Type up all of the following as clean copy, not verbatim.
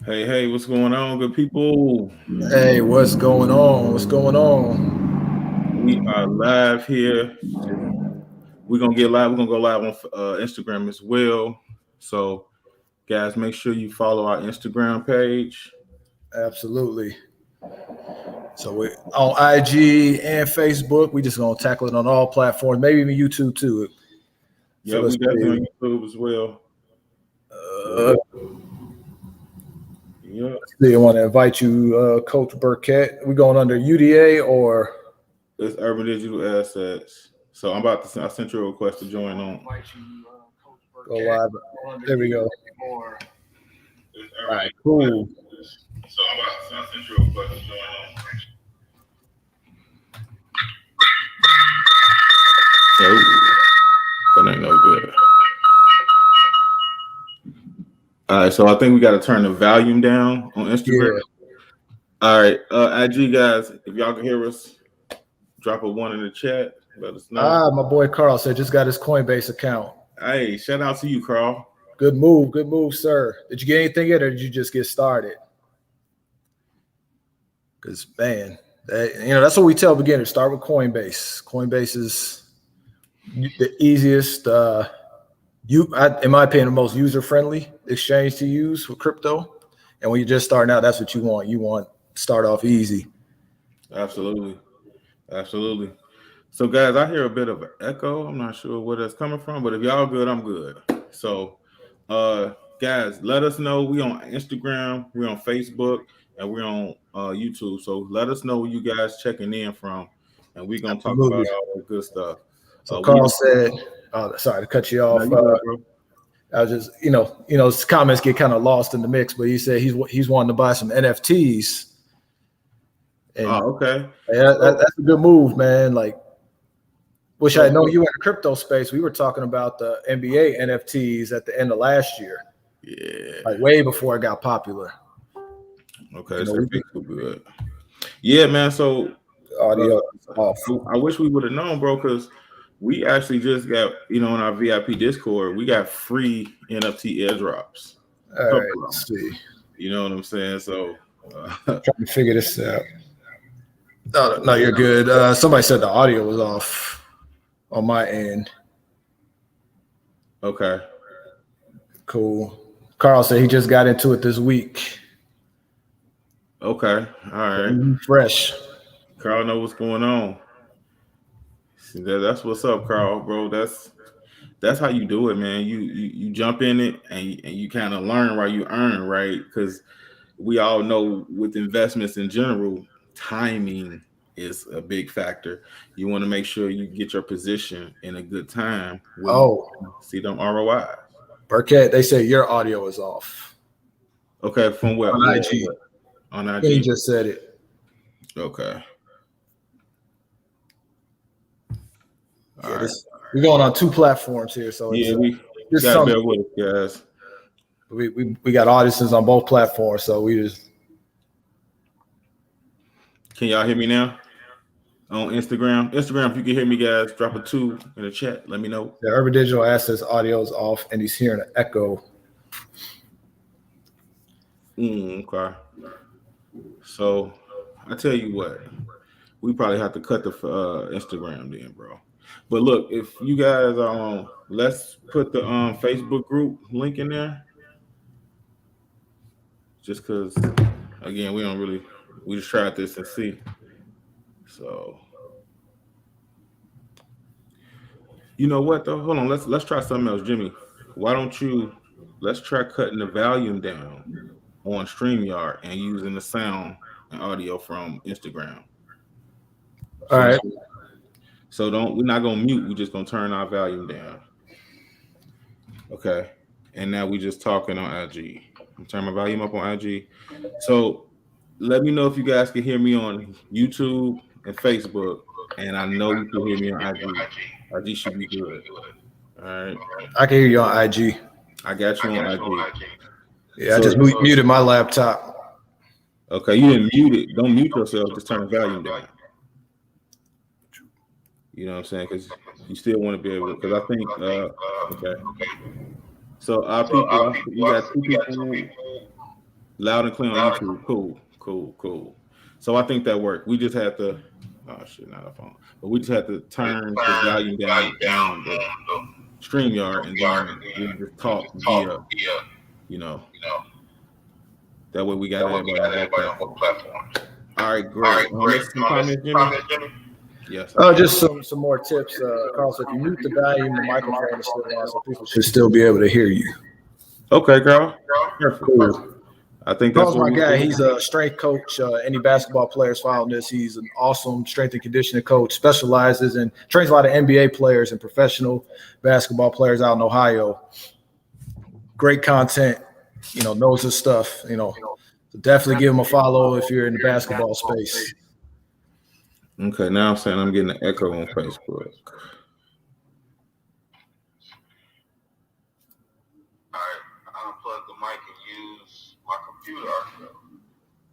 Hey, what's going on, good people? Hey, what's going on? What's going on? We are live here. We're gonna get live. We're gonna go live on Instagram as well. So, guys, make sure you follow our Instagram page. Absolutely. So we on IG and Facebook. We just gonna tackle it on all platforms, maybe even YouTube too. So Yeah, let's we definitely see. on YouTube as well. Uh, So, yeah, I want to invite you, Coach Burkett. We going under UDA or it's Urban Digital Assets. So I'm about to. I sent you a request to join on. go live? There we go. It's All Urban right, Digital cool. Assets. So I'm about to. I sent you a request to join on. Oh, that ain't no good. All right, so I think we got to turn the volume down on Instagram. Yeah. All right, IG guys, if y'all can hear us, drop a one in the chat. Let us know. My boy Carl said just got his Coinbase account. Hey, shout out to you, Carl. Good move, sir. Did you get anything yet, or did you just get started? Because man, that's what we tell beginners: start with Coinbase. Coinbase is the easiest, in my opinion, the most user friendly exchange to use for crypto. And when you're just starting out, that's what you want. You want to start off easy. Absolutely, absolutely. So, guys, I hear a bit of an echo. I'm not sure where that's coming from, but if y'all good, I'm good. So, guys, let us know. We on Instagram, we on Facebook, and we're on YouTube. So let us know where you guys checking in from, and we're gonna talk about Absolutely. all that good stuff. So We Carl said, sorry to cut you now off. you good, bro. I was just, his comments get kind of lost in the mix, but he said he's wanting to buy some NFTs, and Oh, okay. that's a good move, man. Like, wish I So, had known you in the crypto space. We were talking about the NBA NFTs at the end of last year, yeah. like way before it got popular. Okay, so We Facebook good. Yeah, man. So audio off. I wish we would have known, bro, because we actually just got, on our VIP Discord, we got free NFT airdrops. All Couple right, of them. let's see. You know what I'm saying? So, Trying to figure this out. No, you're good. Somebody said the audio was off on my end. okay. Cool. Carl said he just got into it this week. Okay. All right. Fresh. Carl know what's going on. See, that's what's up, Carl, bro. That's how you do it, man. You jump in it and you kind of learn while you earn, right? Because we all know with investments in general, timing is a big factor. You want to make sure you get your position in a good time where you Oh, see them ROI. Burkett, they say your audio is off Okay, from what? on IG. On He IG. just said it. Okay. All Yeah, right. we're going on two platforms here, so it's Yeah, we just gotta some. bear with us, guys. We got audiences on both platforms, so we just Can y'all hear me now? On Instagram. Instagram, if you can hear me, guys, drop a two in the chat. Let me know. the Urban Digital Assets audio is off, and he's hearing an echo. Okay. So I tell you what, we probably have to cut the Instagram then, bro. But look, if you guys are on, let's put the Facebook group link in there, just because again we just tried this and see. So you know what though? Hold on, let's try something else, Jimmy. Why don't you let's try cutting the volume down on StreamYard and using the sound and audio from Instagram. All So right. don't we're not gonna mute, we're just gonna turn our volume down. Okay. And now we just talking on IG. I'm turning my volume up on IG. So let me know if you guys can hear me on YouTube and Facebook. And I know you can hear me on IG. IG should be good. All right. I can hear you on IG. I got you on IG. Yeah, I So just muted my laptop. okay, you didn't mute it. Don't mute yourself, just turn the volume down. You know what I'm saying? Because you still want to be able to because I think okay. So our people, we got two people Loud and clear on YouTube. Cool, cool, cool. So I think that worked. We just had to. Oh shit, not a phone. But we just had to turn the volume down on the StreamYard, and then we'll just talk via, you know, that way we got everybody on both platforms. All right, great. Missing some comments, Jimmy? Yes. Just some more tips, Carl. So if you mute the volume, the microphone is still on, so people should still be able to hear you. Okay, Carl. Perfect. Cool. I think that's Carl's what my we guy. do. He's a strength coach. Any basketball players following this, he's an awesome strength and conditioning coach. Specializes and trains a lot of NBA players and professional basketball players out in Ohio. Great content. Knows his stuff. So definitely give him a follow if you're in the basketball space. Okay, now I'm saying I'm getting an echo on Facebook. All right, I unplug the mic and use my computer archive.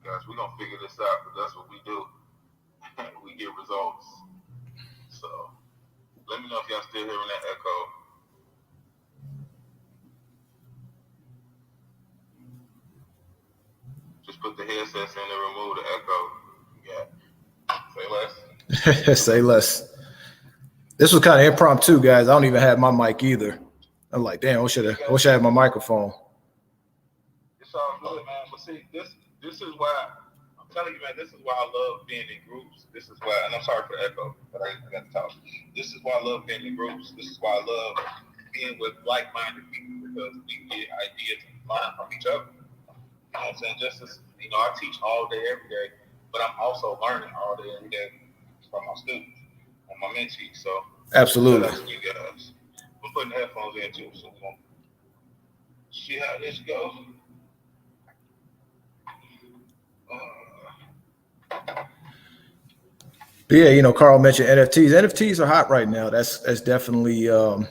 Guys, we're gonna figure this out because that's what we do. We get results. So let me know if y'all still hearing that echo. Just put the headsets in and remove the echo. Yeah. Say less. Say less. This was kind of impromptu, guys. I don't even have my mic either. I'm like, damn, I wish I had my microphone. It's all good, man. But see, this is why I'm telling you, man. This is why I love being in groups. This is why, and I'm sorry for the echo, but I got to talk. This is why I love being in groups. This is why I love being with like-minded people because we get ideas and learn from each other. You know what I'm saying? Just as I teach all day, every day, but I'm also learning all day, every day from my students and my mentees. So Absolutely. shout out to you guys. I'm putting headphones in too, so we're gonna see how this goes. But yeah, Carl mentioned NFTs. NFTs are hot right now. That's definitely the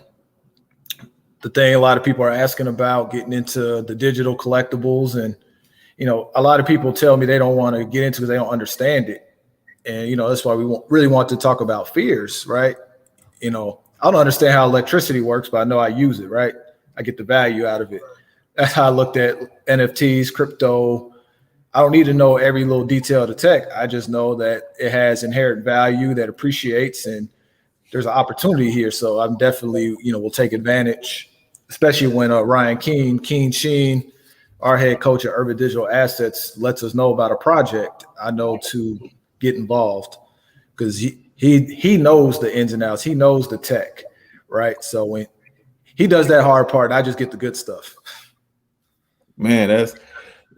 thing a lot of people are asking about, getting into the digital collectibles. And, a lot of people tell me they don't want to get into it because they don't understand it. And, that's why we really want to talk about fears, right? I don't understand how electricity works, but I know I use it, right? I get the value out of it. That's how I looked at NFTs, crypto. I don't need to know every little detail of the tech. I just know that it has inherent value that appreciates, and there's an opportunity here. So I'm definitely, will take advantage, especially when Ryan Keen Sheen, our head coach at Urban Digital Assets, lets us know about a project. I know to get involved because he knows the ins and outs. He knows the tech, right? So when he does that hard part, I just get the good stuff. Man, it's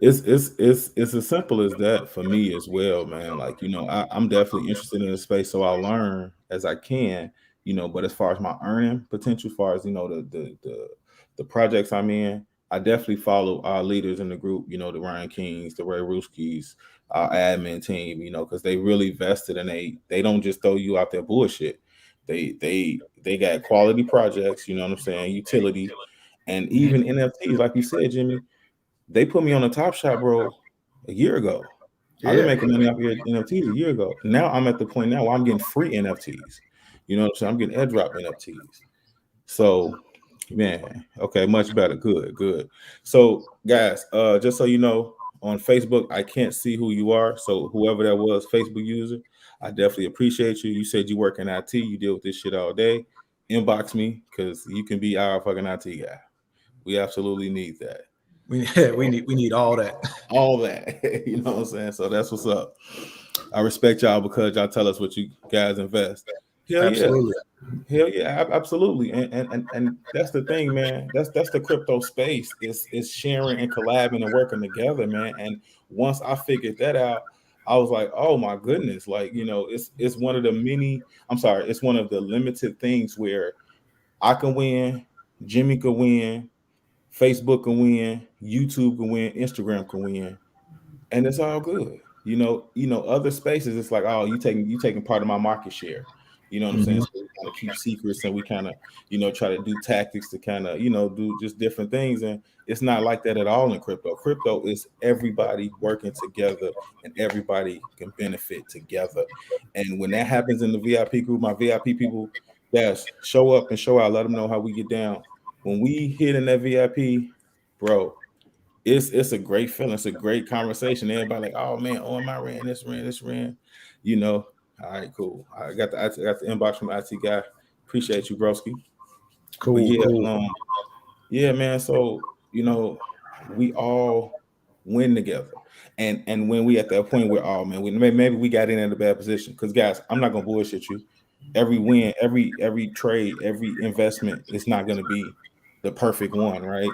as simple as that for me as well, man. Like, I'm definitely interested in the space, so I'll learn as I can, but as far as my earning potential, as far as the projects I'm in, I definitely follow our leaders in the group, the Ryan Kings, the Ray Rooskis, our admin team, because they really vested and they don't just throw you out there bullshit. They got quality projects, you know what I'm saying, utility, and even NFTs, like you said, Jimmy. They put me on the Top Shot, bro, a year ago. I've been making money off of NFTs a year ago. Now I'm at the point now where I'm getting free NFTs. You know what I'm saying? I'm getting airdrop NFTs. So, man, okay, much better. Good, good. So, guys, just so you know, on Facebook, I can't see who you are. So, whoever that was, Facebook user, I definitely appreciate you. You said you work in IT, you deal with this shit all day. Inbox me because you can be our fucking IT guy. We absolutely need that. We need all that. All that. You know what I'm saying? So that's what's up. I respect y'all because y'all tell us what you guys invest. Hell yeah. Absolutely. Hell yeah, absolutely. And that's the thing, man. That's the crypto space. It's sharing and collabing and working together, man. And once I figured that out, I was like, oh my goodness, like, it's one of the it's one of the limited things where I can win, Jimmy can win, Facebook can win, YouTube can win, Instagram can win, and it's all good. Other spaces, it's like, oh, you taking part of my market share. You know what I'm saying? Mhm. So we kind of keep secrets and we kind of, try to do tactics to kind of, do just different things. And it's not like that at all in crypto. Crypto is everybody working together and everybody can benefit together. And when that happens in the VIP group, my VIP people, guys, show up and show out, let them know how we get down. When we hit in that VIP, bro, it's a great feeling. It's a great conversation. Everybody like, oh man, oh my ran this ran, you know. All right, cool. I got the inbox from IT guy. Appreciate you, broski. But Cool, yeah, cool. yeah, man. So we all win together, and when we at that point, we're all man. Maybe we got in a bad position because guys, I'm not gonna bullshit you. Every win, every trade, every investment is not gonna be the perfect one, right?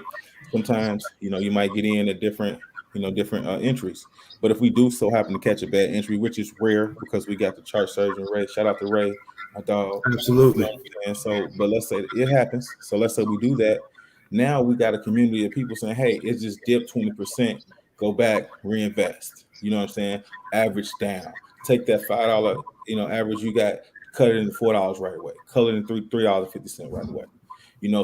Sometimes you might get in at different entries. But if we do so happen to catch a bad entry, which is rare because we got the chart surgeon Ray. Shout out to Ray, my dog. You know Absolutely. what I'm saying? So, but let's say it happens. So let's say we do that. Now we got a community of people saying, "Hey, it just dipped 20%. Go back, reinvest." You know what I'm saying? Average down. Take that $5, average you got, cut it into $4 right away. Cut it in $3.50 right away.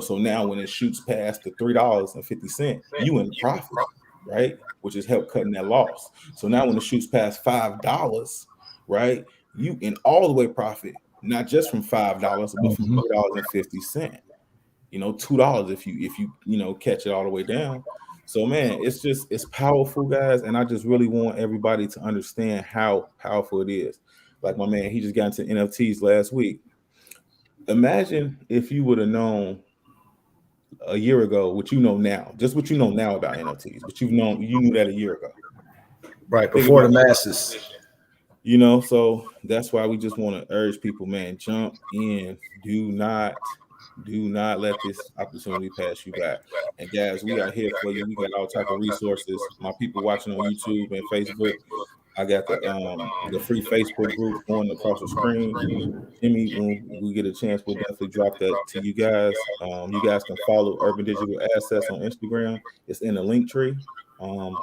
So now when it shoots past the $3.50, you in profit, right? Which is help cutting that loss. So now when it shoots past $5, right, you in all the way profit, not just from $5, but from Mhm. $3.50. $2 if you catch it all the way down. So man, it's powerful, guys, and I just really want everybody to understand how powerful it is. Like my man, he just got into NFTs last week. Imagine if you would have known a year ago what you know now, just what you know now about NFTs, but you knew that a year ago. Right Think before about the that. masses. So that's why we just want to urge people, man, jump in. Do not let this opportunity pass you by. And guys, we are here for you. We got all type of resources. My people watching on YouTube and Facebook, I got the free Facebook group going across the screen. Jimmy, when we get a chance, we'll definitely drop that to you guys. You guys can follow Urban Digital Assets on Instagram. It's in the link tree. Um,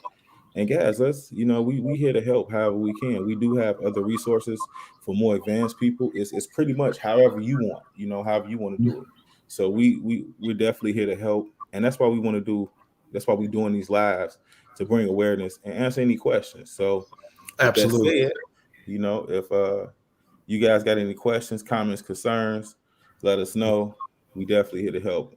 and guys, we here to help however we can. We do have other resources for more advanced people. It's pretty much however you want, however you want to do it. So we're definitely here to help, and that's why we want to do. That's why we're doing these lives to bring awareness and answer any questions. So, with that Absolutely. said, if you guys got any questions, comments, concerns, let us know. We definitely here to help.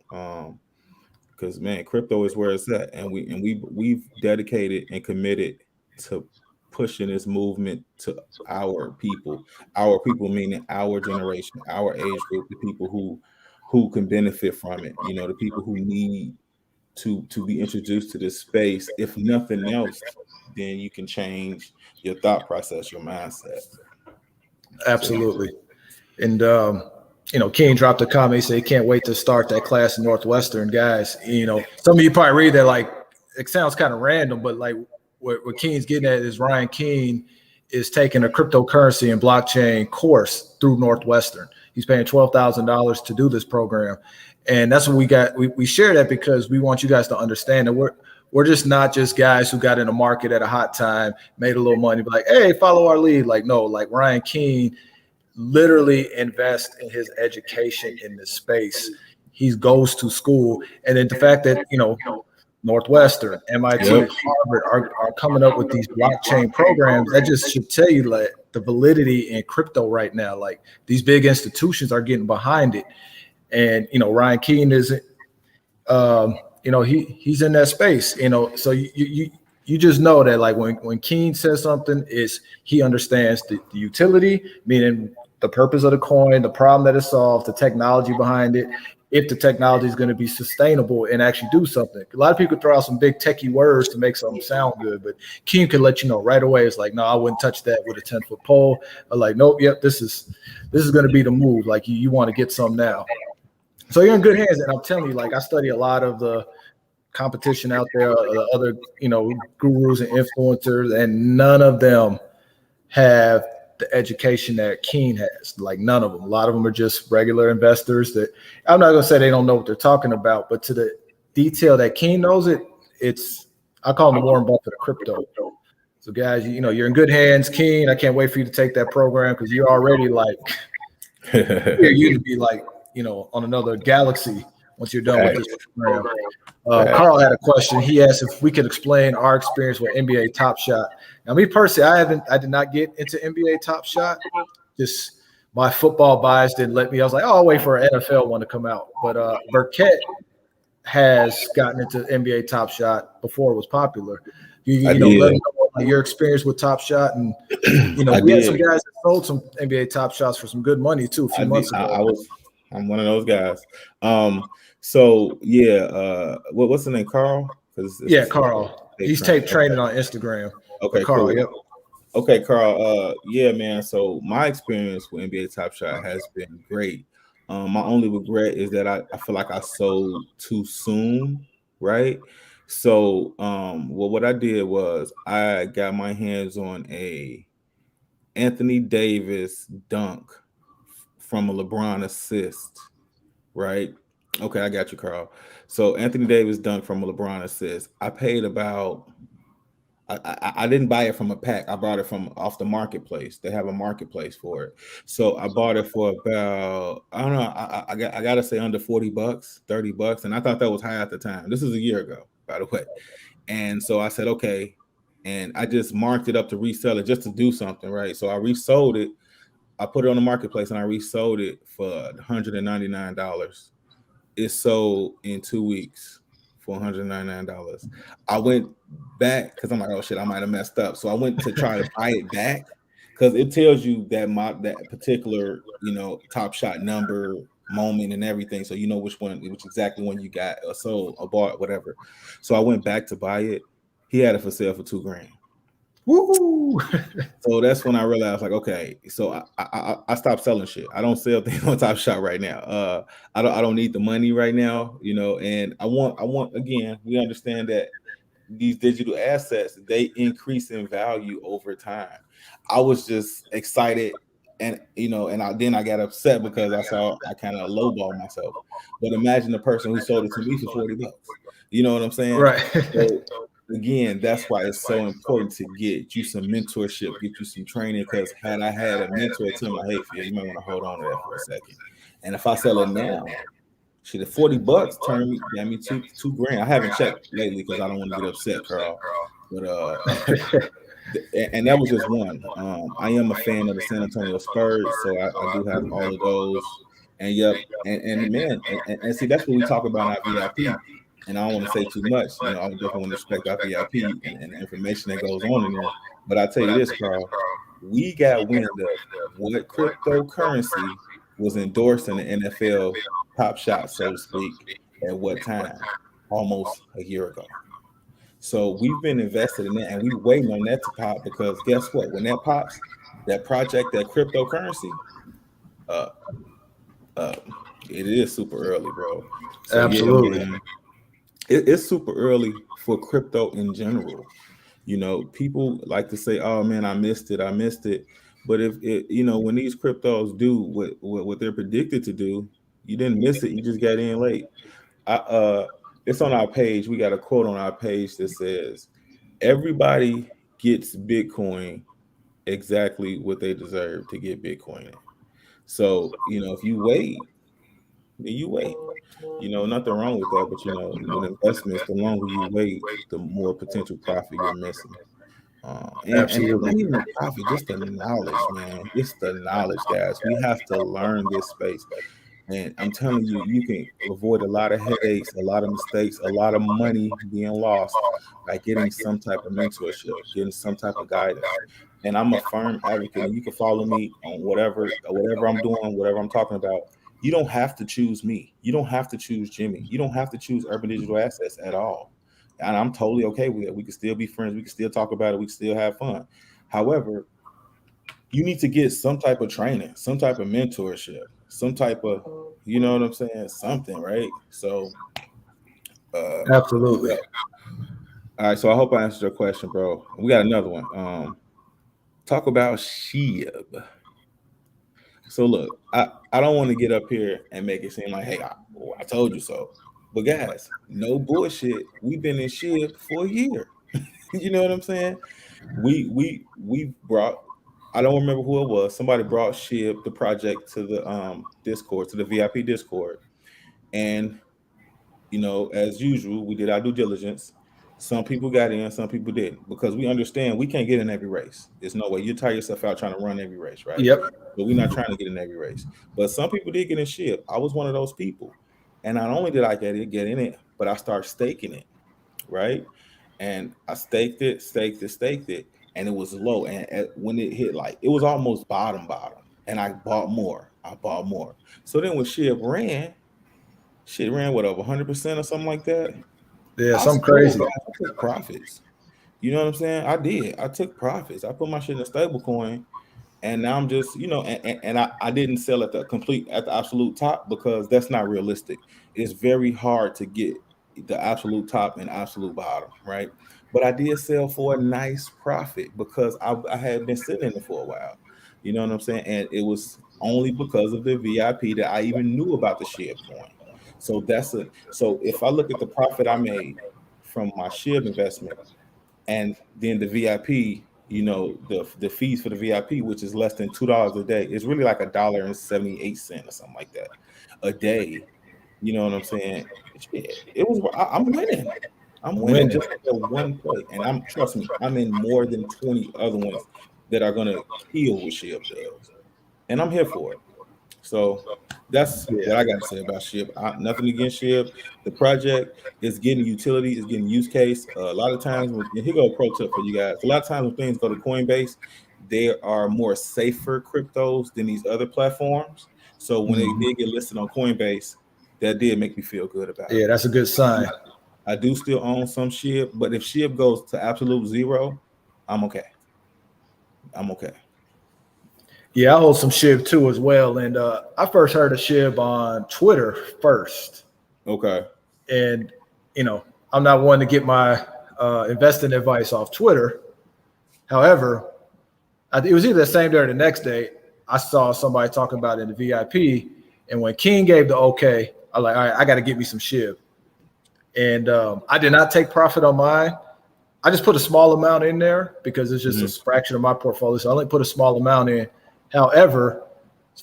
Because man, crypto is where it's at, and we've dedicated and committed to pushing this movement to our people meaning our generation, our age group, the people who can benefit from it. The people who need to be introduced to this space. If nothing else, then you can change your thought process, your mindset. So yeah. Absolutely. And King dropped a comment. He said he can't wait to start that class in Northwestern. Guys, some of you probably read that like it sounds kind of random, but like what King's getting at is Ryan King is taking a cryptocurrency and blockchain course through Northwestern. He's paying $12,000 to do this program. And that's what we got. We share that because we want you guys to understand that we're just not just guys who got in the market at a hot time, made a little money, but like, hey, follow our lead. Like, no, like Ryan King literally invest in his education in this space. He goes to school. And then the fact that, Northwestern, MIT, Yep. Harvard are coming up with these blockchain programs, that just should tell you like the validity in crypto right now. Like these big institutions are getting behind it. And, Ryan Keene is, he's in that space, so you just know that like when Keene says something is he understands the utility, meaning the purpose of the coin, the problem that it solves, the technology behind it, if the technology is going to be sustainable and actually do something. A lot of people throw out some big techie words to make something sound good, but Keene can let you know right away. It's like, no, I wouldn't touch that with a 10-foot pole. Or like, nope, yep, this is going to be the move. Like you want to get some now. So you're in good hands. And I'm telling you, like I study a lot of the competition out there, the other, gurus and influencers, and none of them have the education that Keen has. Like none of them. A lot of them are just regular investors that I'm not going to say they don't know what they're talking about, but to the detail that Keen knows I call him the Warren Buffett of crypto. So guys, you're in good hands. Keen, I can't wait for you to take that program because you're already like, you're to be like, on another galaxy once you're done with this program. Carl had a question. He asked if we could explain our experience with NBA Top Shot. Now, me personally, I did not get into NBA Top Shot. Just my football bias didn't let me. I was like, oh, I'll wait for an NFL one to come out. But Burkett has gotten into NBA Top Shot before it was popular. I Let did. them know your experience with Top Shot, and I we had some did. guys that sold some NBA Top Shots for some good money too a I few did. months ago. I was. I'm one of those guys. So yeah. What's the name? Carl? Because Yeah, it's Carl. tape He's train. tape training on Instagram. But Okay. Carl, Cool. yep. Okay, Carl. Yeah, man. So my experience with NBA Top Shot has been great. My only regret is that I feel like I sold too soon, right? So, well, what I did was I got my hands on a Anthony Davis dunk from a LeBron assist, right? Okay, I got you, Carl. So Anthony Davis dunk from a LeBron assist. I paid about I didn't buy it from a pack. I bought it from off the marketplace. They have a marketplace for it. So I bought it for about I don't know. I gotta say under $40, $30, and I thought that was high at the time. This is a year ago, by the way. And so I said okay, and I just marked it up to resell it just to do something, right? So I resold it. I put it on the marketplace and I resold it for $199. It sold in 2 weeks for $199. I went back because I'm like, oh shit, I might have messed up. So I went to try to buy it back because it tells you that particular top shot number, moment, and everything, so you know which exactly one you got or sold or bought, whatever. So I went back to buy it. He had it for sale for $2,000. Woo! So that's when I realized, like, okay, so I stopped selling shit. I don't sell things on Top Shot right now. I don't need the money right now, and I want again. We understand that these digital assets, they increase in value over time. I was just excited, and then I got upset because I saw I kind of lowball myself. But imagine the person who sold it to me for $40. You know what I'm saying? Right. So again, that's why it's so important to get you some mentorship, get you some training. Because had I had a mentor tell me, like, hey, Phil, you might want to hold on to that for a second. And if I sell it now, shit, at $40 turn me, got me two grand. I haven't checked lately because I don't want to get upset, Carl. But and that was just one. I am a fan of the San Antonio Spurs, so I do have all of those. And yep, and man, and see that's what we talk about in our VIP. And I don't want to say too much. I definitely want to respect our VIP and the information that goes on in there. But I tell you this, Carl, we got wind of what cryptocurrency was endorsed in the NFL Top Shot, so to speak, at what time? Almost a year ago. So we've been invested in that, and we waiting on that to pop because guess what? When that pops, that project, that cryptocurrency, uh, uh, it is super early, bro. So yeah, Absolutely. man, it's super early for crypto in general. People like to say, "Oh man, I missed it." But if it, when these cryptos do what they're predicted to do, you didn't miss it. You just got in late. It's on our page. We got a quote on our page that says, "Everybody gets Bitcoin exactly what they deserve to get Bitcoin." So if you wait, then you wait. Nothing wrong with that. But with investments, the longer you wait, the more potential profit you're missing. And it's Absolutely. not even the profit, just the knowledge, man. It's the knowledge, guys. We have to learn this space. And I'm telling you, you can avoid a lot of headaches, a lot of mistakes, a lot of money being lost by getting some type of mentorship, getting some type of guidance. And I'm a firm advocate, and you can follow me on whatever I'm doing, whatever I'm talking about. You don't have to choose me. You don't have to choose Jimmy. You don't have to choose Urban Digital Assets at all. And I'm totally okay with it. We can still be friends. We can still talk about it. We can still have fun. However, you need to get some type of training, some type of mentorship, some type of, you know what I'm saying? Something, right? So, Absolutely. yeah. All right. So I hope I answered your question, bro. We got another one. Talk about SHIB. So look, I don't want to get up here and make it seem like, hey, I told you so. But guys, no bullshit. We've been in SHIB for a year. You know what I'm saying? We brought, I don't remember who it was. Somebody brought SHIB the project to the Discord, to the VIP Discord. And as usual, we did our due diligence. Some people got in, some people didn't, because we understand we can't get in every race. There's no way you tire yourself out trying to run every race, right? Yep. But we're not trying to get in every race. But some people did get in SHIB. I was one of those people. And not only did I get in it, but I started staking it, right? And I staked it, and it was low. And when it hit, like, it was almost bottom, and I bought more. I bought more. So then when shit ran what, over 100% or something like that. Yeah, I something sold, crazy. guys. I took profits. You know what I'm saying? I did. I took profits. I put my shit in a stable coin, and now I'm just, and I didn't sell at the absolute top, because that's not realistic. It's very hard to get the absolute top and absolute bottom, right? But I did sell for a nice profit, because I had been sitting in it for a while. You know what I'm saying? And it was only because of the VIP that I even knew about the SHIB coin. So if I look at the profit I made from my SHIB investment, and then the VIP, the fees for the VIP, which is less than $2 a day, it's really like $1.78 or something like that a day. You know what I'm saying? Shit, I'm winning. I'm winning Winning. just with that one play, and trust me, I'm in more than 20 other ones that are gonna kill what Shib does, and I'm here for it. So that's Yeah. what I got to say about SHIB. Nothing against SHIB. The project is getting utility, is getting use case. A lot of times, and here go a pro tip for you guys. A lot of times when things go to Coinbase, there are more safer cryptos than these other platforms. So when they Mhm. did get listed on Coinbase, that did make me feel good about Yeah, it. that's a good sign. I do still own some SHIB, but if SHIB goes to absolute zero, I'm okay. I'm okay. Yeah, I hold some SHIB too as well. And I first heard of SHIB on Twitter first. Okay. And, you know, I'm not one to get my investing advice off Twitter. However, it was either the same day or the next day. I saw somebody talking about it in the VIP. And when King gave the okay, I was like, all right, I got to get me some SHIB. And I did not take profit on mine. I just put a small amount in there because it's just a Mhm. fraction of my portfolio. So I only put a small amount in. However,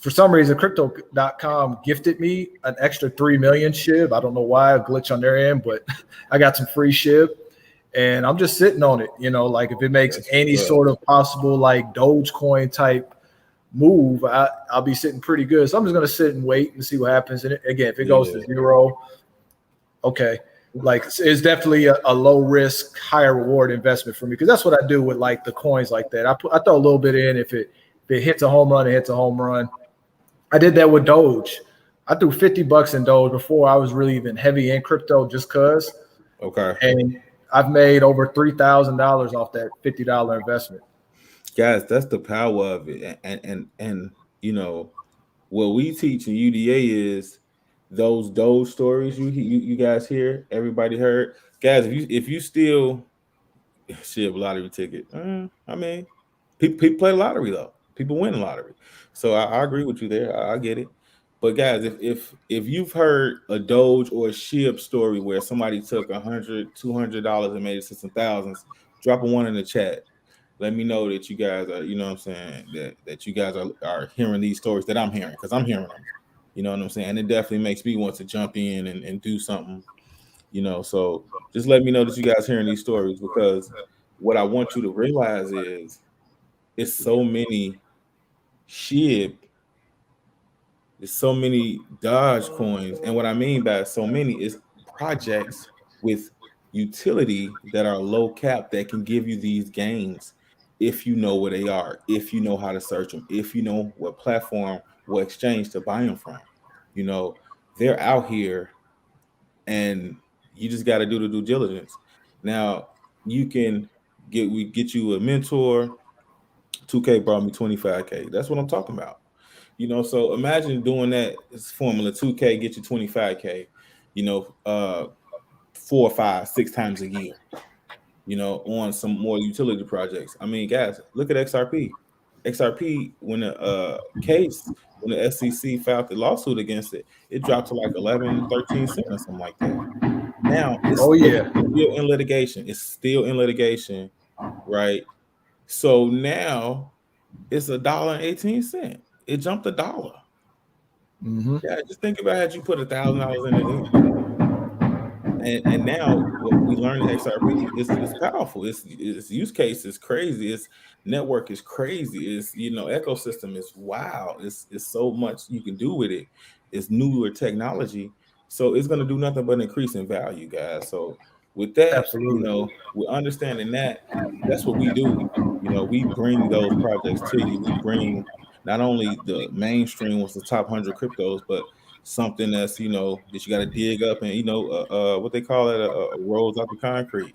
for some reason, crypto.com gifted me an extra 3 million SHIB. I don't know why, a glitch on their end, but I got some free SHIB and I'm just sitting on it. You know, like if it makes That's any what's up. sort of possible like Dogecoin type move, I'll be sitting pretty good. So I'm just going to sit and wait and see what happens. And again, if it goes to Yeah. zero, okay. Like it's definitely a low risk, higher reward investment for me because that's what I do with like the coins like that. I throw a little bit in if it hits a home run, it hits a home run. I did that with Doge. I threw $50 in Doge before I was really even heavy in crypto just cause, Okay. and I've made over $3,000 off that $50 investment. Guys, that's the power of it. And you know what we teach in UDA is those stories you guys hear, everybody heard. Guys, if you still shit a lottery ticket, I mean, people play lottery though. People win the lottery. So I agree with you there. I get it. But guys, if you've heard a Doge or a SHIB story where somebody took $100, $200 and made it to some thousands, drop a one in the chat. Let me know that you guys are, you know what I'm saying, that you guys are hearing these stories that I'm hearing, because I'm hearing them. You know what I'm saying? And it definitely makes me want to jump in and do something, So just let me know that you guys hearing these stories, because what I want you to realize is it's so many SHIB, there's so many Dodge coins. And what I mean by so many is projects with utility that are low cap that can give you these gains if you know where they are, if you know how to search them, if you know what platform, what exchange to buy them from. You know, they're out here, and you just got to do the due diligence. Now, you can get you a mentor. 2K brought me 25K. That's what I'm talking about. So imagine doing that. It's formula 2K get you 25K, 4, 5, 6 times a year, on some more utility projects. I mean, guys, look at XRP. XRP, when when the SEC filed the lawsuit against it, it dropped to like 11, 13 cents or something like that. Now Oh yeah. it's still in litigation. It's still in litigation, right? So now it's $1.18. It jumped $1. Mm-hmm. Yeah, just think about had you put $1,000 in it then. And now what we learned in XRP is powerful. Its use case is crazy. Its network is crazy. Its ecosystem is wow. It's so much you can do with it. It's newer technology. So it's gonna do nothing but increase in value, guys. So with that, Absolutely. we're understanding that that's what we do. We bring those projects to you. We bring not only the mainstream, what's the top 100 cryptos, but something that's that you got to dig up and what they call it, a rose out the concrete.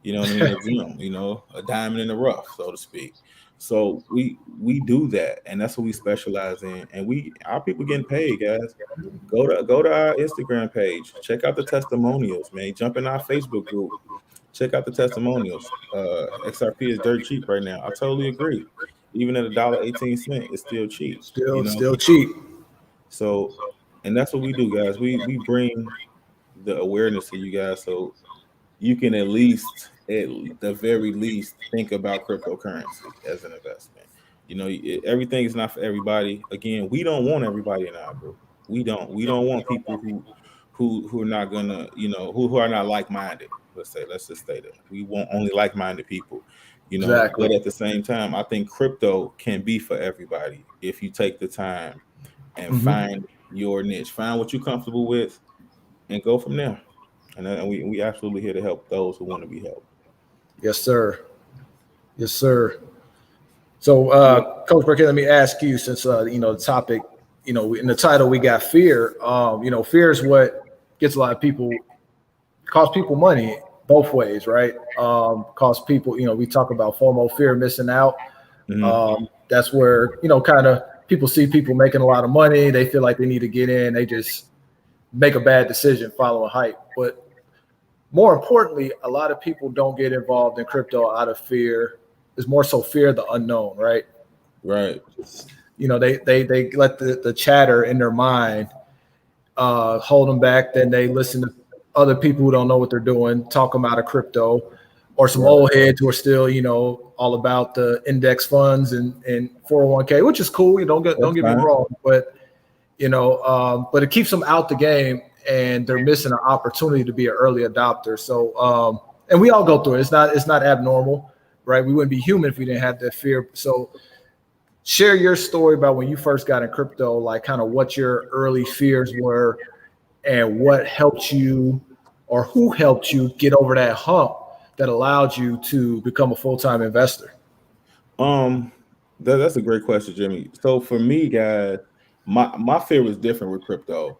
You know what I mean? A gem, a diamond in the rough, so to speak. So we do that, and that's what we specialize in. And our people getting paid, guys. Go to our Instagram page. Check out the testimonials, man. Jump in our Facebook group. Check out the testimonials. XRP is dirt cheap right now. I totally agree. Even at $1.18, it's still cheap. You know. Still cheap. So, and that's what we do, guys. We bring the awareness to you guys, so you can at the very least, think about cryptocurrency as an investment. Everything is not for everybody. Again, we don't want everybody in our group. We don't want people who are not gonna, who are not like minded. Let's just say that we want only like minded people. Exactly. But at the same time, I think crypto can be for everybody if you take the time and Hmm. find your niche, find what you're comfortable with, and go from there. And we absolutely here to help those who want to be helped. Yes, sir. Yes, sir. So, Yeah. Coach Burkett, let me ask you, since the topic, in the title we got fear. Fear is what gets a lot of people, costs people money both ways, right? Costs people, we talk about FOMO, fear of missing out. Hmm. That's where kind of people see people making a lot of money, they feel like they need to get in, they just make a bad decision following hype. But more importantly, a lot of people don't get involved in crypto out of fear. It's more so fear of the unknown, right? Right. They let the chatter in their mind hold them back. Then they listen to other people who don't know what they're doing talk them out of crypto, or some Right. old heads who are still all about the index funds and 401k, which is cool. You don't That's get me fine. wrong, but it keeps them out the game, and they're missing an opportunity to be an early adopter. So, and we all go through it. It's not abnormal, right? We wouldn't be human if we didn't have that fear. So, share your story about when you first got in crypto, like kind of what your early fears were, and what helped you, or who helped you get over that hump that allowed you to become a full-time investor. Um, that's a great question, Jimmy. So for me, guys, my fear was different with crypto.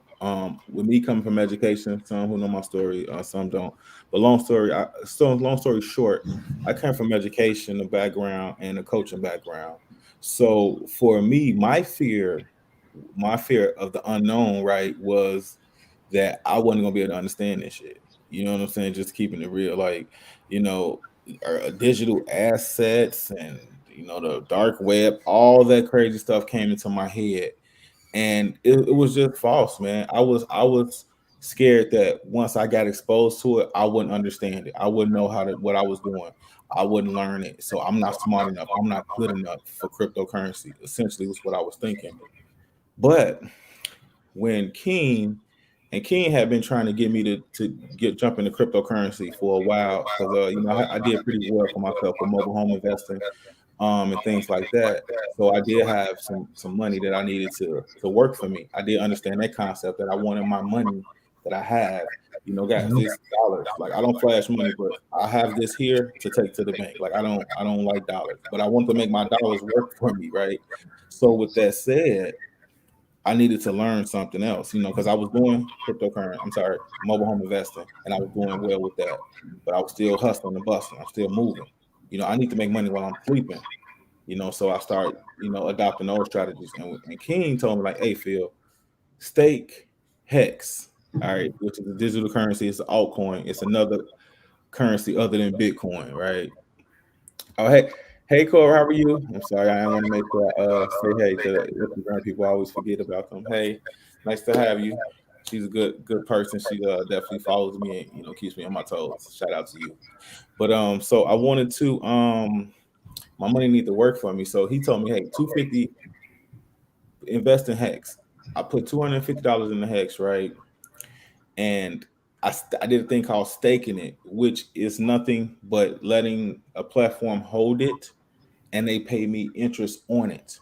With me coming from education, some who know my story, some don't. But long story short, I came from education, a background, and a coaching background. So for me, my fear of the unknown, right, was that I wasn't gonna be able to understand this shit. You know what I'm saying? Just keeping it real, like you know, digital assets and the dark web, all that crazy stuff came into my head, and it was just false, man. I was scared that once I got exposed to it, I wouldn't understand it. I wouldn't know what I was doing. I wouldn't learn it. So I'm not smart enough. I'm not good enough for cryptocurrency. Essentially, was what I was thinking. But when King had been trying to get me to get jump into cryptocurrency for a while because I did pretty well for myself with mobile home investing and things like that. So I did have some money that I needed to work for me. I did understand that concept that I wanted my money that I have. Guys, Mhm. it's dollars. Like I don't flash money, but I have this here to take to the bank. Like I don't like dollars, but I want to make my dollars work for me, right? So with that said, I needed to learn something else, because I was doing cryptocurrency. I'm sorry, mobile home investing, and I was doing well with that. But I was still hustling and busting. I'm still moving. I need to make money while I'm sleeping. So I started, adopting those strategies. And King told me like, "Hey, Phil, stake Hex, all right, which is a digital currency. It's an altcoin. It's another currency other than Bitcoin, right?" Oh, hey, Cole, how are you? I'm sorry, I want to make sure I say hey to the Instagram people. I always forget about them. Hey, nice to have you. She's a good person. She definitely follows me and keeps me on my toes. Shout out to you. But so I wanted to my money need to work for me. So he told me, hey, 250 invest in Hex. I put $250 in the Hex, right? And I did a thing called staking it, which is nothing but letting a platform hold it and they pay me interest on it.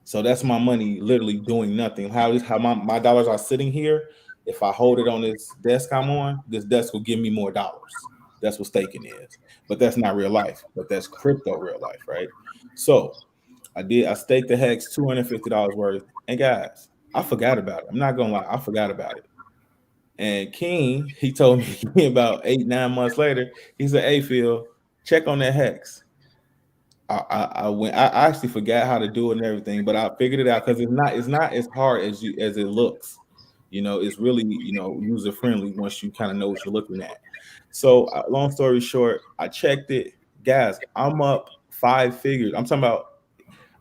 So that's my money literally doing nothing. How my dollars are sitting here, If I hold it on this desk I'm on, this desk will give me more dollars. That's what staking is. But that's not real life. But that's crypto real life, right? So I staked the hex $250 worth. And guys, I forgot about it. I'm not gonna lie, I forgot about it. And King, he told me about 8, 9 months later, he said, "Hey Phil, check on that hex." I went. I actually forgot how to do it and everything, but I figured it out because it's not as hard as it looks. It's really user friendly once you kind of know what you're looking at. So, long story short, I checked it, guys. I'm up 5 figures. I'm talking about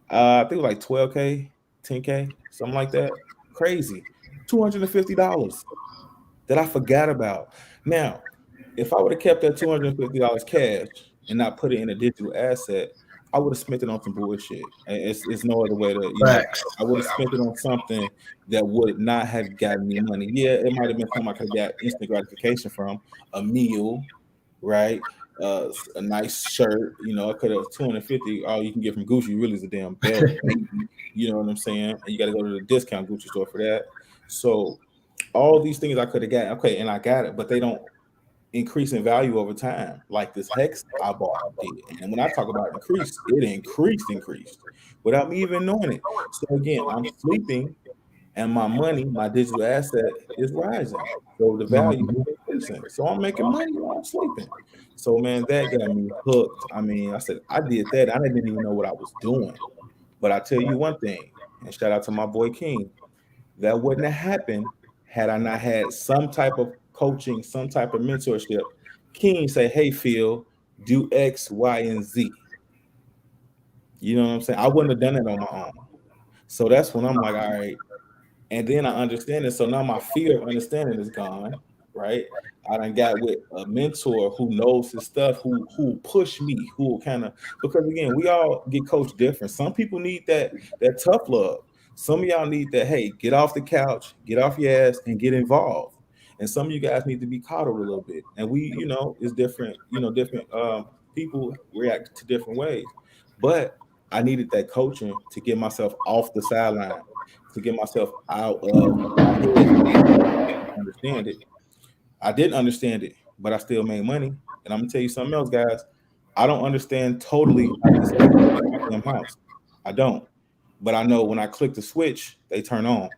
I think it was like 12K, 10K, something like that. Crazy, $250 that I forgot about. Now, if I would have kept that $250 cash and not put it in a digital asset, I would have spent it on some bullshit. And it's no other way to, Facts. I would have spent it on something that would not have gotten me money. Yeah, it might have been something I could have got instant gratification from, a meal, right? A nice shirt, I could have 250. All you can get from Gucci really is a damn belt, maybe. You know what I'm saying? And you got to go to the discount Gucci store for that. So all these things I could have got, okay, and I got it, but they don't increase in value over time, like this hex I bought did. And when I talk about increase, it increased without me even knowing it. So again, I'm sleeping and my money, my digital asset is rising. So the value Mhm. is increasing. So I'm making money while I'm sleeping. So man, that got me hooked. I mean, I said I did that. I didn't even know what I was doing. But I tell you one thing, and shout out to my boy King, that wouldn't have happened had I not had some type of coaching, some type of mentorship. King say, "Hey Phil, do X, Y, and Z." You know what I'm saying? I wouldn't have done it on my own. So that's when I'm like, all right, and then I understand it. So now my fear of understanding is gone, right? I done got with a mentor who knows his stuff, who push me, who will kind of, because again, we all get coached different. Some people need that tough love. Some of y'all need that, hey, get off the couch, get off your ass, and get involved. And some of you guys need to be coddled a little bit. And we, is different, different people react to different ways. But I needed that coaching to get myself off the sideline, to get myself out of my head so I can understand it. I didn't understand it, but I still made money. And I'm gonna tell you something else, guys. I don't understand totally how these lights work in my damn house. I don't. But I know when I click the switch, they turn on.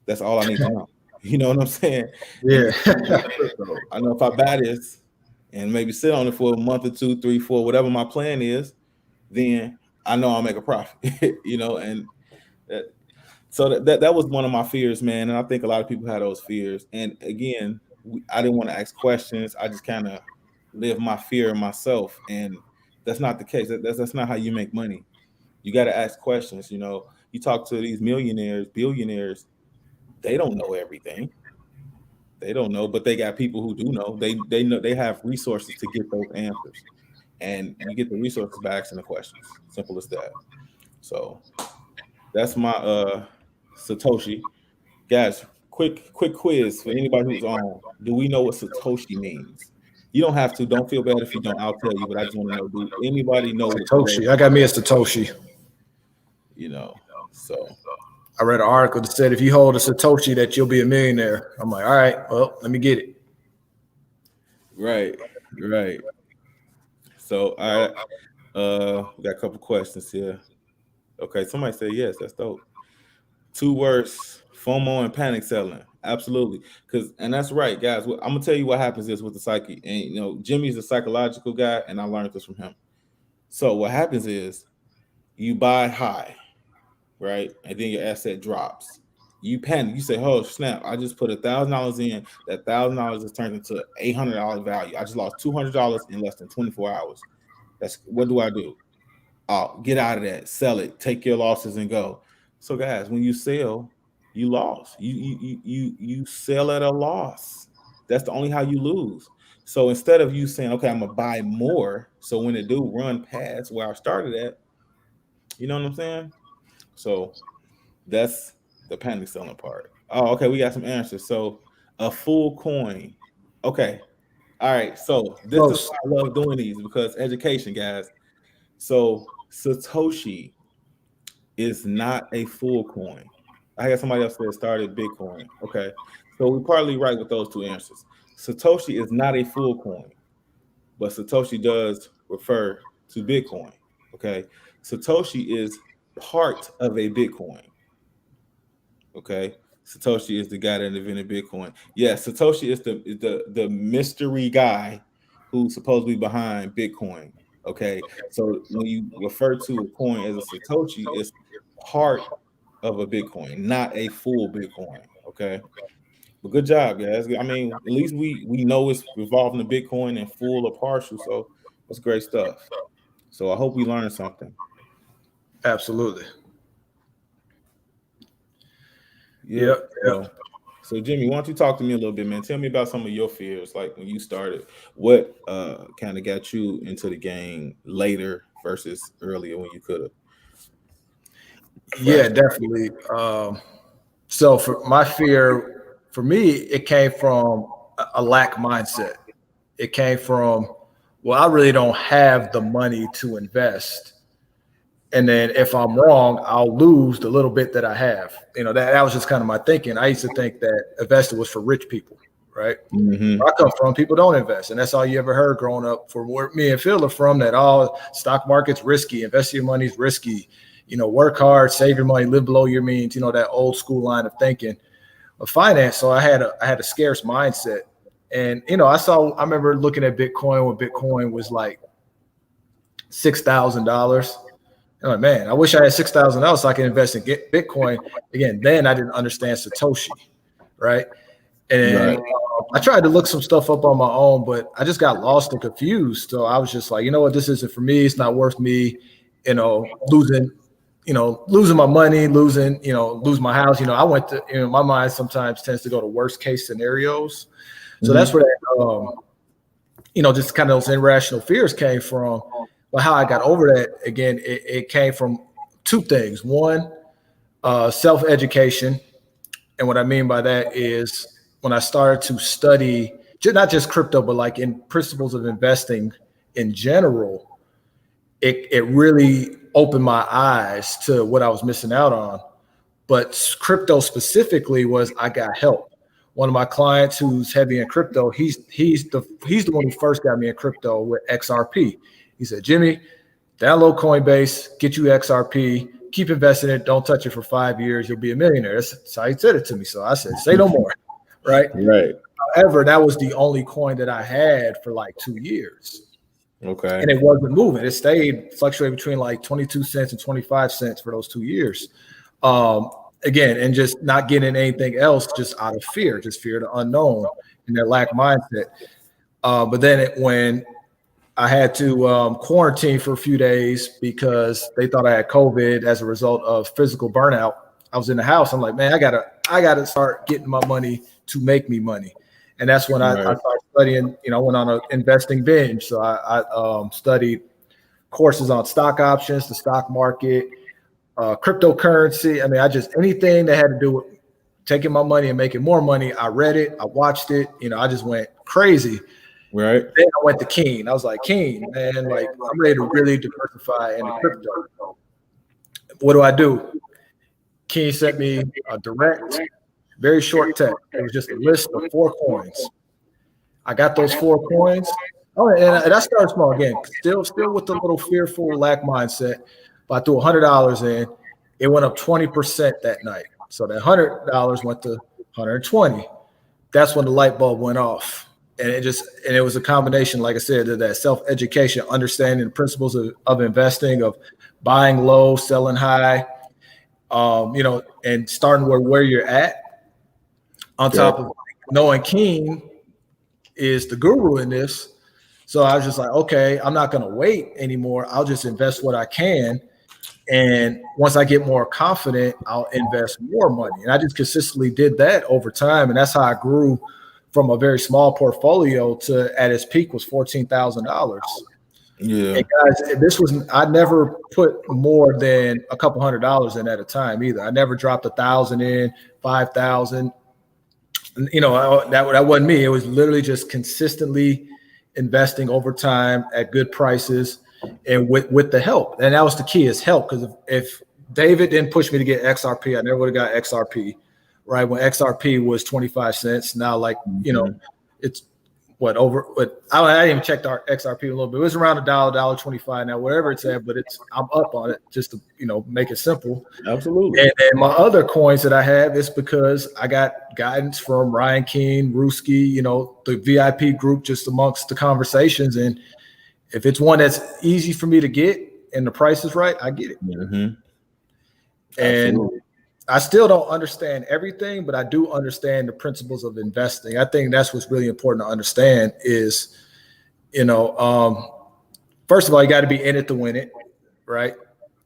That's all I need to know. You know what I'm saying? And Yeah. then crypto. I know if I buy this and maybe sit on it for a month or two, three, four, whatever my plan is, then I know I'll make a profit. And that, so that was one of my fears, man. And I think a lot of people had those fears. And again, I didn't want to ask questions. I just kind of live my fear myself, and that's not the case. That's not how you make money. You got to ask questions. You talk to these millionaires, billionaires. They don't know everything. They don't know, but they got people who do know. They know, they have resources to get those answers, and you get the resources by asking the questions. Simple as that. So that's my Satoshi. Guys, quick quiz for anybody who's on. Do we know what Satoshi means? You don't have to. Don't feel bad if you don't. I'll tell you, but I just want to know. Do anybody know what the word? Satoshi. I got me a Satoshi. You know. So I read an article that said if you hold a Satoshi that you'll be a millionaire. I'm like, all right, well, let me get it. right, right. So we got a couple questions here. Okay, somebody said yes. That's dope. Two words: FOMO and panic selling. Absolutely, and that's right, guys. I'm gonna tell you what happens is with the psyche, and Jimmy's a psychological guy, and I learned this from him. So what happens is you buy high, right? And then your asset drops. You panic. You say, "Oh snap! I just put $1,000 in. That $1,000 is turned into $800 value. I just lost $200 in less than 24 hours. That's what do I do? Oh, get out of that. Sell it. Take your losses and go." So, guys, when you sell, you lost. You sell at a loss. That's the only how you lose. So instead of you saying, "Okay, I'm gonna buy more," so when it do run past where I started at, you know what I'm saying? So that's the panic selling part. Oh, okay, we got some answers. So a full coin. Okay. All right. So this is Close. why I love doing these because education, guys. So Satoshi is not a full coin. I had somebody else that started Bitcoin. Okay. So we're partly right with those two answers. Satoshi is not a full coin, but Satoshi does refer to Bitcoin. Okay. Satoshi is part of a Bitcoin. Okay. Satoshi is the guy that invented Bitcoin. Yes, Satoshi is the mystery guy who's supposedly behind Bitcoin. Okay. So when you refer to a coin as a Satoshi, it's part of a Bitcoin, not a full Bitcoin. Okay. But good job, guys. I mean, at least we know it's revolving to Bitcoin and full or partial. So that's great stuff. So I hope we learned something. Absolutely. Yep. Yep. So Jimmy, why don't you talk to me a little bit, man? Tell me about some of your fears, like when you started. What kind of got you into the game later versus earlier when you could have? Yeah, definitely. So for my fear, for me, it came from a lack mindset. It came from, well, I really don't have the money to invest. And then if I'm wrong, I'll lose the little bit that I have. That was just kind of my thinking. I used to think that investing was for rich people, right? Mm-hmm. Where I come from, people don't invest. And that's all you ever heard growing up from where me and Phil are from, that all stock market's risky, invest your money's risky, work hard, save your money, live below your means, that old school line of thinking of finance. So I had a scarce mindset. And I remember looking at Bitcoin when Bitcoin was like $6,000. I'm like, man, I wish I had $6,000 so I can invest in Bitcoin. Again, then I didn't understand Satoshi, right? And Right. I tried to look some stuff up on my own, but I just got lost and confused. So I was just like, you know what, this isn't for me. It's not worth me, losing my money, lose my house. I went to, my mind sometimes tends to go to worst case scenarios. So that's where that, just kind of those irrational fears came from. But how I got over that, again, it came from two things. One, self-education. And what I mean by that is when I started to study, not just crypto, but like in principles of investing in general, it really opened my eyes to what I was missing out on. But crypto specifically was I got help. One of my clients who's heavy in crypto, he's the one who first got me in crypto with XRP. He said, Jimmy, download Coinbase, get you XRP, keep investing in it, don't touch it for 5 years, you'll be a millionaire. That's how he said it to me. So I said, say no more. Right. Right. However, that was the only coin that I had for like 2 years. Okay. And it wasn't moving. It stayed fluctuating between like 22 cents and 25 cents for those 2 years. Again, and just not getting anything else, just out of fear, just fear of the unknown and that lack mindset. But then when I had to quarantine for a few days because they thought I had COVID as a result of physical burnout, I was in the house. I'm like, man, I gotta start getting my money to make me money. And that's when I started studying, I went on an investing binge. So I studied courses on stock options, the stock market, cryptocurrency. I mean, anything that had to do with taking my money and making more money, I read it, I watched it, I just went crazy. Right. Then I went to Keen. I was like, Keen, man, like I'm ready to really diversify into crypto. What do? Keen sent me a direct, very short text. It was just a list of 4 coins. I got those 4 coins. Oh, and I started small again, still with the little fearful lack mindset. But I threw $100 in. It went up 20% that night. So that $100 went to 120. That's when the light bulb went off. And it was a combination, like I said, of that self-education, understanding the principles of investing, of buying low, selling high, and starting where you're at. On top of knowing Keen is the guru in this. So I was just like, okay, I'm not going to wait anymore. I'll just invest what I can. And once I get more confident, I'll invest more money. And I just consistently did that over time. And that's how I grew from a very small portfolio to at its peak was $14,000. Yeah. And guys, I never put more than a couple $100 in at a time either. I never dropped 1,000 in, 5,000. That wasn't me. It was literally just consistently investing over time at good prices and with the help. And that was the key, is help. Because if David didn't push me to get XRP, I never would have got XRP. right? When XRP was 25 cents, now like, Mhm. it's what over what I didn't even check our XRP a little bit. It was around $1, $1.25 now, wherever it's at, but I'm up on it just to make it simple. Absolutely. And then my other coins that I have is because I got guidance from Ryan King, Ruski, the VIP group, just amongst the conversations. And if it's one that's easy for me to get and the price is right, I get it. Hmm. And Absolutely. I still don't understand everything, but I do understand the principles of investing. I think that's what's really important to understand is, first of all, you got to be in it to win it, right?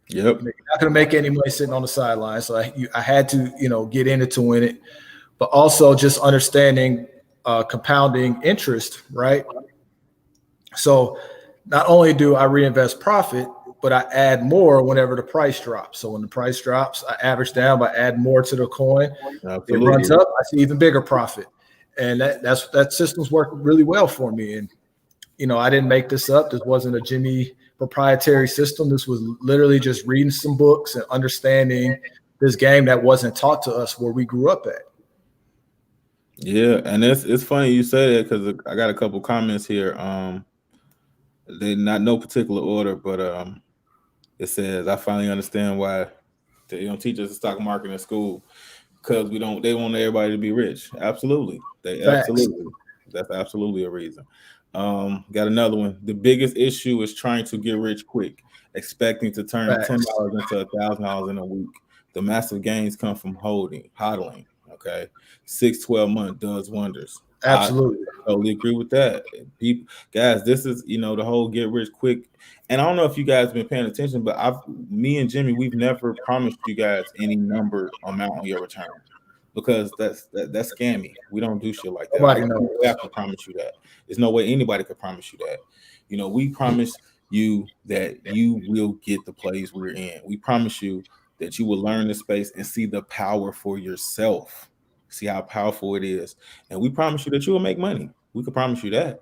Yep. You're not going to make any money sitting on the sidelines. So I had to, get in it to win it, but also just understanding compounding interest, right? So not only do I reinvest profit, but I add more whenever the price drops. So when the price drops, I average down by adding more to the coin. It runs Absolutely. up, I see even bigger profit. And that system's worked really well for me. And I didn't make this up. This wasn't a Jimmy proprietary system. This was literally just reading some books and understanding this game that wasn't taught to us where we grew up at. Yeah, and it's funny you say that because I got a couple comments here. They not no particular order, but it says I finally understand why they don't teach us the stock market in school because we don't. They want everybody to be rich. Absolutely, they Facts. absolutely. That's absolutely a reason. Got another one. The biggest issue is trying to get rich quick, expecting to turn Facts. $10 into $1,000 in a week. The massive gains come from hodling. Okay, 6 12 month does wonders. I Absolutely. totally agree with that. People, guys, this is the whole get rich quick. And I don't know if you guys have been paying attention, but me and Jimmy, we've never promised you guys any number amount on your return because that's scammy. We don't do shit like that. Nobody There's no way I knows. can promise you that. There's no way anybody could promise you that. We promise you that you will get the plays we're in. We promise you that you will learn the space and see the power for yourself. See how powerful it is. And we promise you that you will make money. We can promise you that.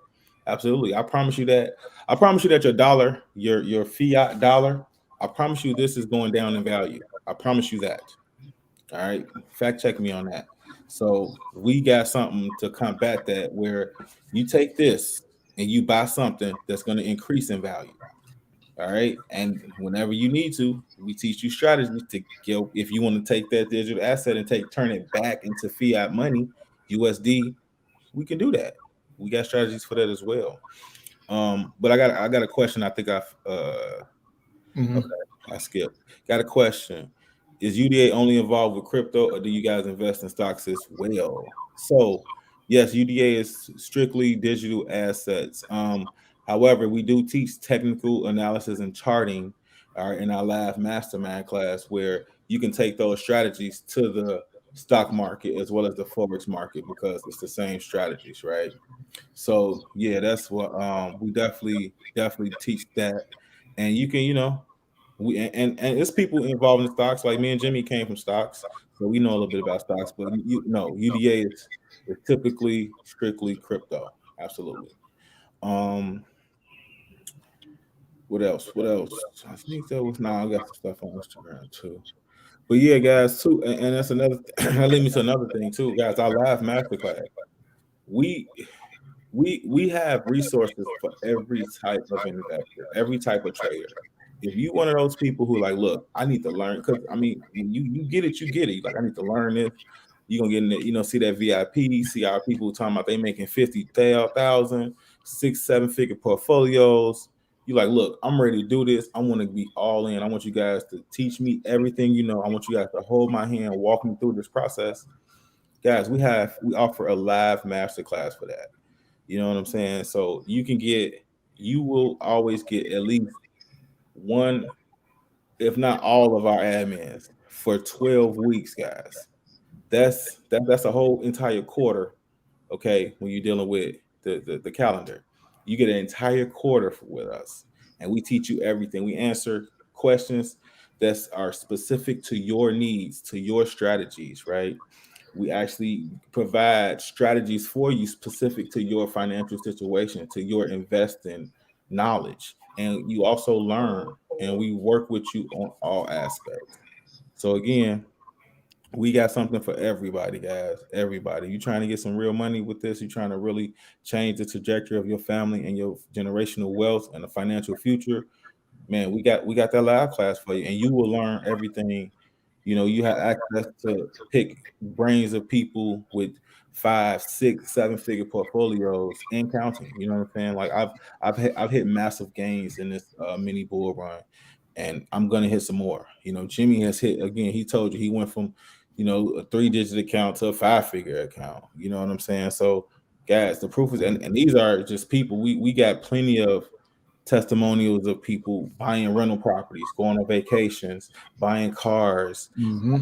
Absolutely. I promise you that. I promise you that your dollar, your fiat dollar, I promise you this is going down in value. I promise you that. All right. Fact check me on that. So we got something to combat that where you take this and you buy something that's going to increase in value. All right. And whenever you need to, we teach you strategies to get if you want to take that digital asset and turn it back into fiat money, USD, we can do that. We got strategies for that as well. But I got a question. I think Mhm. okay, I skipped. Got a question. Is UDA only involved with crypto or do you guys invest in stocks as well? So, yes, UDA is strictly digital assets. However, we do teach technical analysis and charting in our live mastermind class where you can take those strategies to the stock market as well as the forex market because it's the same strategies, right? So yeah, that's what we definitely teach that, and you can we and it's people involved in stocks. Like me and Jimmy came from stocks, so we know a little bit about stocks. But you know, UDA is typically strictly crypto. Absolutely. Um, what else? What else? I think that was now. I got some stuff on Instagram too. But yeah, guys, too, and that's another. That leads me to another thing too, guys. Our live masterclass. We we have resources for every type of investor, every type of trader. If you one of those people who like, look, I need to learn because I mean, when you get it, you get it. Like, I need to learn this. You're gonna get in it, see that VIP, see our people talking about they making 50,000, 6 7 figure portfolios. You like, look, I'm ready to do this. I want to be all in. I want you guys to teach me everything you know. I want you guys to hold my hand, walk me through this process. Guys, we offer a live masterclass for that. You know what I'm saying? So you will always get at least one, if not all of our admins for 12 weeks, guys. That's a whole entire quarter, okay, when you're dealing with the calendar. You get an entire quarter with us, and we teach you everything. We answer questions that are specific to your needs, to your strategies, right? We actually provide strategies for you specific to your financial situation, to your investing knowledge. And you also learn, and we work with you on all aspects. So again, We got something for everybody, guys. Everybody. You trying to get some real money with this? You trying to really change the trajectory of your family and your generational wealth and the financial future? Man, we got that live class for you, and you will learn everything. You have access to pick brains of people with 5, 6, 7 figure portfolios and counting. You know what I'm saying? Like I've hit massive gains in this mini bull run, and I'm gonna hit some more. Jimmy has hit again. He told you he went from a 3 digit account to a 5 figure account. You know what I'm saying? So guys, the proof is, and these are just people. We got plenty of testimonials of people buying rental properties, going on vacations, buying cars, Mm-hmm.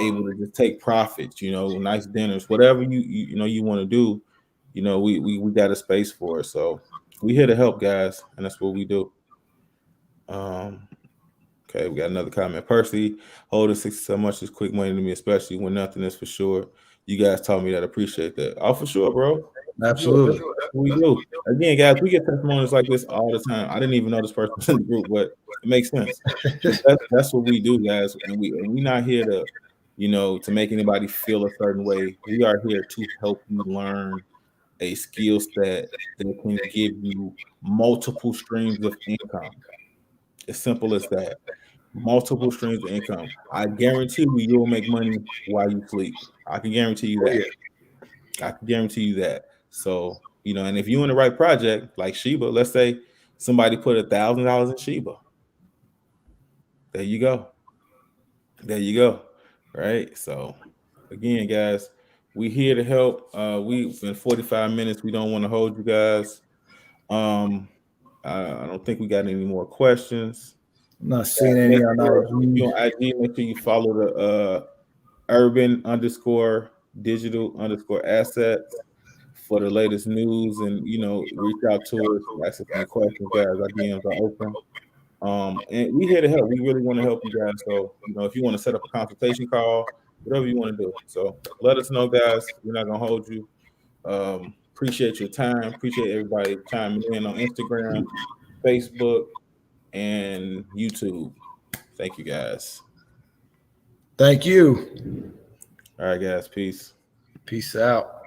able to just take profits, nice dinners, whatever you want to do, we got a space for it. So we here to help, guys, and that's what we do. Um, okay, we got another comment. Percy, holding 60 so much is quick money to me, especially when nothing is for sure. You guys taught me that. Appreciate that. Oh, for sure, bro. For sure. That's Absolutely. what we do. Again, guys, we get testimonies like this all the time. I didn't even know this person was in the group, but it makes sense. But that's what we do, guys. And we not here to make anybody feel a certain way. We are here to help you learn a skill set that can give you multiple streams of income. As simple as that. Multiple streams of income. I guarantee you'll make money while you sleep. I can guarantee you Oh that. yeah. I can guarantee you that. So, and if you're in the right project, like Sheba, let's say somebody put $1,000 in Sheba. There you go. There you go. Right. So again, guys, we here to help. We've been 45 minutes. We don't want to hold you guys. Um, I don't think we got any more questions. I'm not seeing any Make on sure if IG. you're on IG, make sure you follow the urban underscore digital underscore assets for the latest news, and reach out to us, ask us any questions, guys. Our DMs are open. And we here to help. We really want to help you guys. So, if you want to set up a consultation call, whatever you want to do. So let us know, guys. We're not gonna hold you. Appreciate your time. Appreciate everybody chiming in on Instagram, Facebook, and YouTube. Thank you, guys. Thank you. All right, guys. Peace. Peace out.